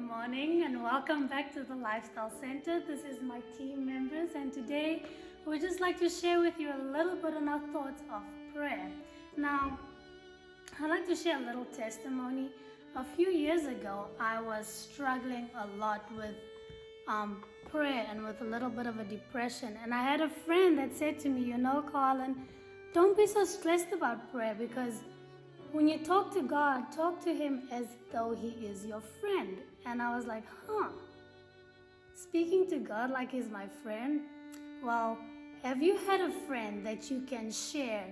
morning and welcome back to the Lifestyle Center. This is my team members and today we'd just like to share with you a little bit on our thoughts of prayer. Now, I'd like to share a little testimony. A few years ago, I was struggling a lot with prayer and with a little bit of a depression. And I had a friend that said to me, Carlin, don't be so stressed about prayer because when you talk to God, talk to Him as though He is your friend. And I was like, speaking to God like He's my friend? Well, have you had a friend that you can share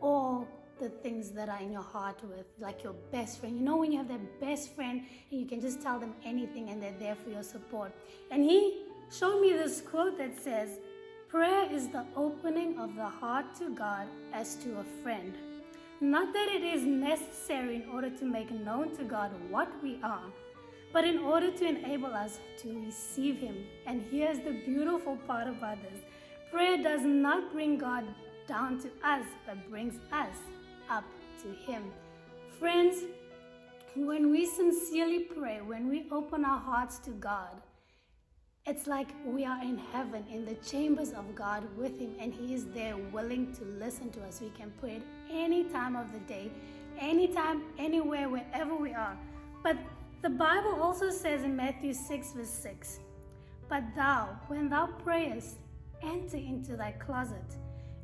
all the things that are in your heart with, like your best friend? When you have that best friend and you can just tell them anything and they're there for your support. And he showed me this quote that says, prayer is the opening of the heart to God as to a friend. Not that it is necessary in order to make known to God what we are, but in order to enable us to receive Him. And here's the beautiful part about this. Prayer does not bring God down to us, but brings us up to Him. Friends, when we sincerely pray, when we open our hearts to God, it's like we are in heaven, in the chambers of God with Him, and He is there willing to listen to us. We can pray it any time of the day, anytime, anywhere, wherever we are. But the Bible also says in Matthew 6 verse 6, but thou, when thou prayest, enter into thy closet,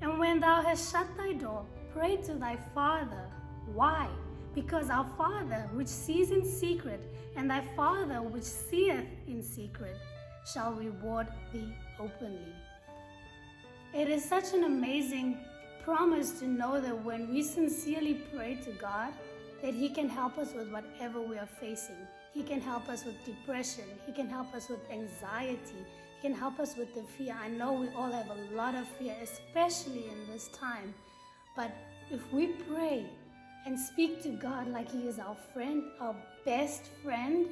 and when thou hast shut thy door, pray to thy Father. Why? Because our Father which sees in secret, and thy Father which seeth in secret, shall reward thee openly. It is such an amazing promise to know that when we sincerely pray to God, that He can help us with whatever we are facing. He can help us with depression. He can help us with anxiety. He can help us with the fear. I know we all have a lot of fear, especially in this time. But if we pray and speak to God like He is our friend, our best friend,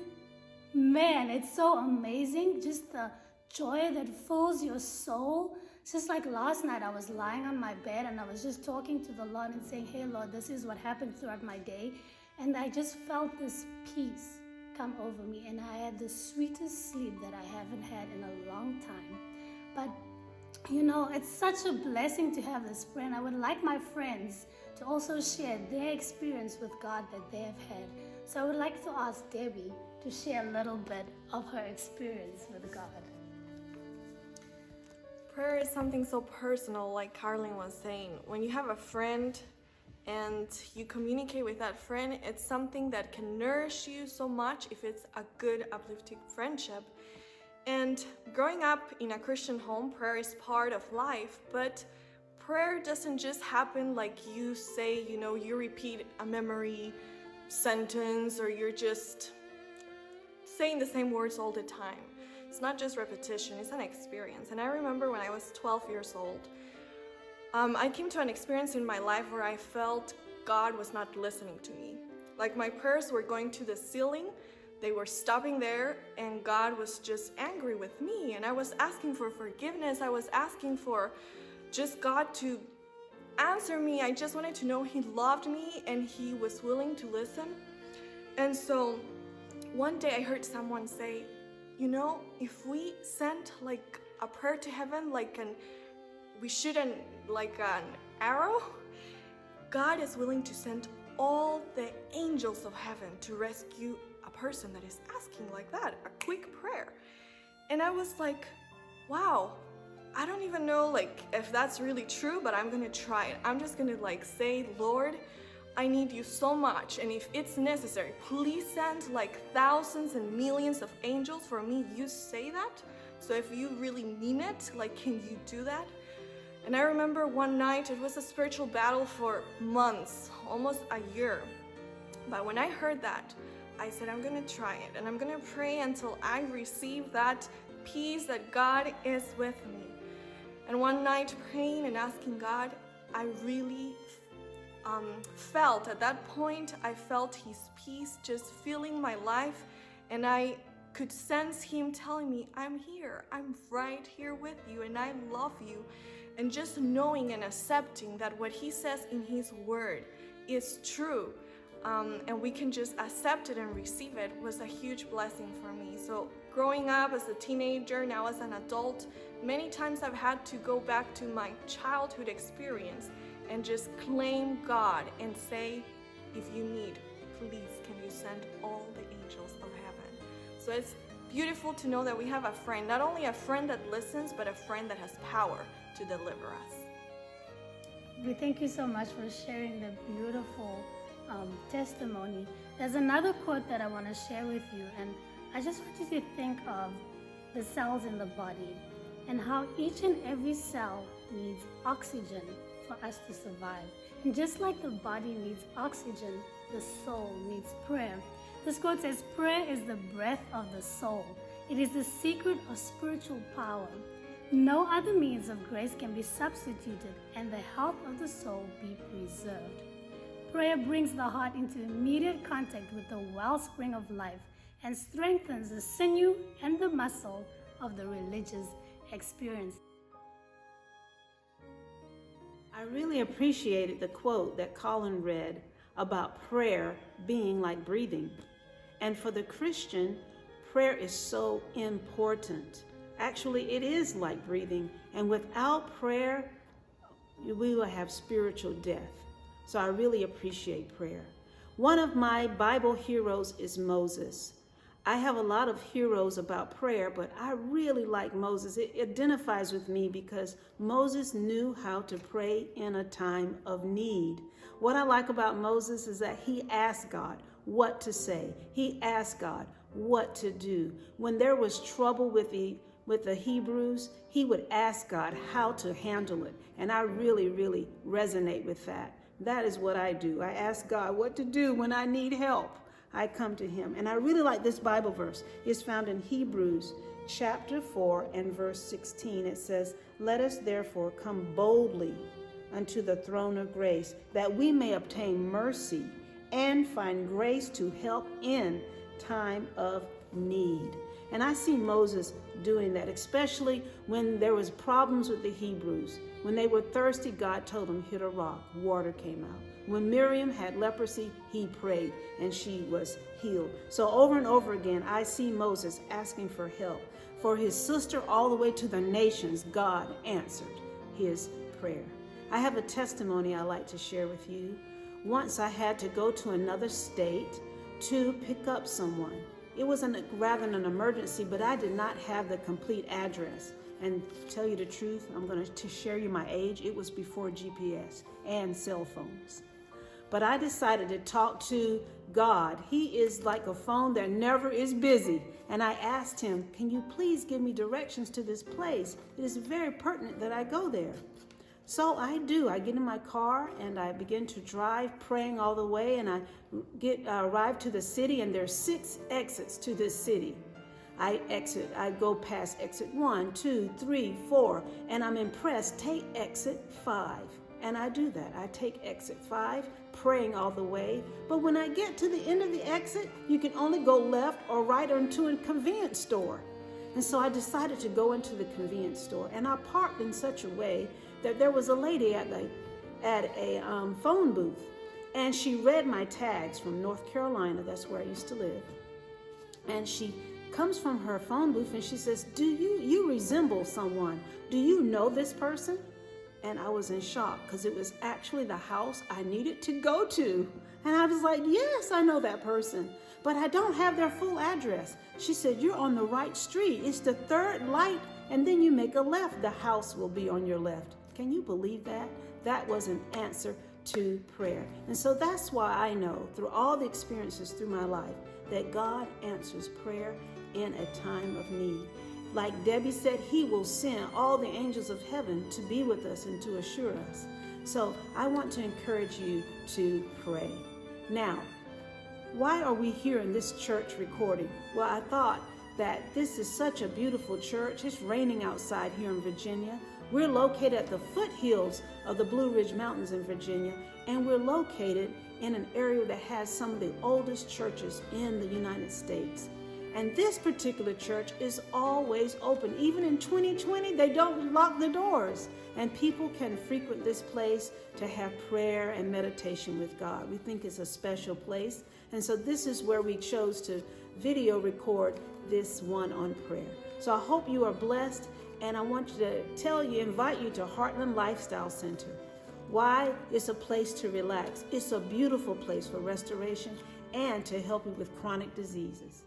man, it's so amazing, just the joy that fills your soul. It's just like last night, I was lying on my bed and I was just talking to the Lord and saying, hey Lord, this is what happened throughout my day. And I just felt this peace come over me and I had the sweetest sleep that I haven't had in a long time. But it's such a blessing to have this friend. I would like my friends to also share their experience with God that they have had. So I would like to ask Debbie to share a little bit of her experience with God. Prayer is something so personal, like Carlin was saying. When you have a friend and you communicate with that friend, it's something that can nourish you so much if it's a good, uplifting friendship. And growing up in a Christian home, prayer is part of life, but prayer doesn't just happen like you say, you repeat a memory sentence or you're just saying the same words all the time. It's not just repetition, it's an experience. And I remember when I was 12 years old, I came to an experience in my life where I felt God was not listening to me. Like my prayers were going to the ceiling, they were stopping there, and God was just angry with me. And I was asking for forgiveness, I was asking for just God to answer me. I just wanted to know He loved me and He was willing to listen. And so one day I heard someone say, if we sent like a prayer to heaven, we shoot an arrow, God is willing to send all the angels of heaven to rescue a person that is asking like that, a quick prayer. And I was like, wow, I don't even know if that's really true, but I'm gonna try it. I'm just gonna say, Lord, I need you so much, and if it's necessary, please send thousands and millions of angels for me. You say that, so if you really mean it, can you do that? And I remember one night, it was a spiritual battle for months, almost a year. But when I heard that, I said, I'm gonna try it, and I'm gonna pray until I receive that peace that God is with me. And one night praying and asking God, I really felt at that point, I felt His peace just filling my life, and I could sense Him telling me, I'm here, I'm right here with you, and I love you. And just knowing and accepting that what He says in His word is true, and we can just accept it and receive it was a huge blessing for me. So growing up as a teenager, now as an adult, many times I've had to go back to my childhood experience and just claim God and say, if you need, please can you send all the angels of heaven. So it's beautiful to know that we have a friend, not only a friend that listens, but a friend that has power to deliver us. We thank you so much for sharing the beautiful testimony. There's another quote that I want to share with you, and I just want you to think of the cells in the body and how each and every cell needs oxygen for us to survive. And just like the body needs oxygen, the soul needs prayer. This quote says, prayer is the breath of the soul. It is the secret of spiritual power. No other means of grace can be substituted and the health of the soul be preserved. Prayer brings the heart into immediate contact with the wellspring of life and strengthens the sinew and the muscle of the religious experience. I really appreciated the quote that Colin read about prayer being like breathing. And for the Christian, prayer is so important. Actually, it is like breathing. And without prayer, we will have spiritual death. So I really appreciate prayer. One of my Bible heroes is Moses. I have a lot of heroes about prayer, but I really like Moses. It identifies with me because Moses knew how to pray in a time of need. What I like about Moses is that he asked God what to say. He asked God what to do. When there was trouble with the Hebrews, he would ask God how to handle it. And I really, really resonate with that. That is what I do. I ask God what to do when I need help. I come to him. And I really like this Bible verse. It's found in Hebrews chapter 4 and verse 16. It says, "Let us therefore come boldly unto the throne of grace, that we may obtain mercy and find grace to help in time of need." And I see Moses doing that, especially when there was problems with the Hebrews. When they were thirsty, God told them, hit a rock. Water came out. When Miriam had leprosy, he prayed and she was healed. So over and over again, I see Moses asking for help. For his sister all the way to the nations, God answered his prayer. I have a testimony I like to share with you. Once I had to go to another state to pick up someone. It was rather an emergency, but I did not have the complete address. And to tell you the truth, I'm going to share you my age. It was before GPS and cell phones. But I decided to talk to God. He is like a phone that never is busy. And I asked him, can you please give me directions to this place? It is very pertinent that I go there. So I do. I get in my car and I begin to drive, praying all the way, and I arrive to the city, and there's 6 exits to this city. I go past exit 1, 2, 3, 4, and I'm impressed. Take exit 5. And I do that. I take exit 5, praying all the way. But when I get to the end of the exit, you can only go left or right or into a convenience store. And so I decided to go into the convenience store, and I parked in such a way that there was a lady at a phone booth, and she read my tags from North Carolina. That's where I used to live. And she comes from her phone booth and she says, "Do you resemble someone? Do you know this person?" And I was in shock because it was actually the house I needed to go to. And I was like, yes, I know that person, but I don't have their full address. She said, "You're on the right street. It's the 3rd light, and then you make a left. The house will be on your left." Can you believe that? That was an answer to prayer. And so that's why I know through all the experiences through my life that God answers prayer in a time of need. Like Debbie said, he will send all the angels of heaven to be with us and to assure us. So I want to encourage you to pray. Now, why are we here in this church recording? Well, I thought that this is such a beautiful church. It's raining outside here in Virginia. We're located at the foothills of the Blue Ridge Mountains in Virginia, and we're located in an area that has some of the oldest churches in the United States. And this particular church is always open. Even in 2020, they don't lock the doors. And people can frequent this place to have prayer and meditation with God. We think it's a special place. And so this is where we chose to video record this one on prayer. So I hope you are blessed. And I want to invite you to Hartland Lifestyle Center. Why? It's a place to relax. It's a beautiful place for restoration and to help you with chronic diseases.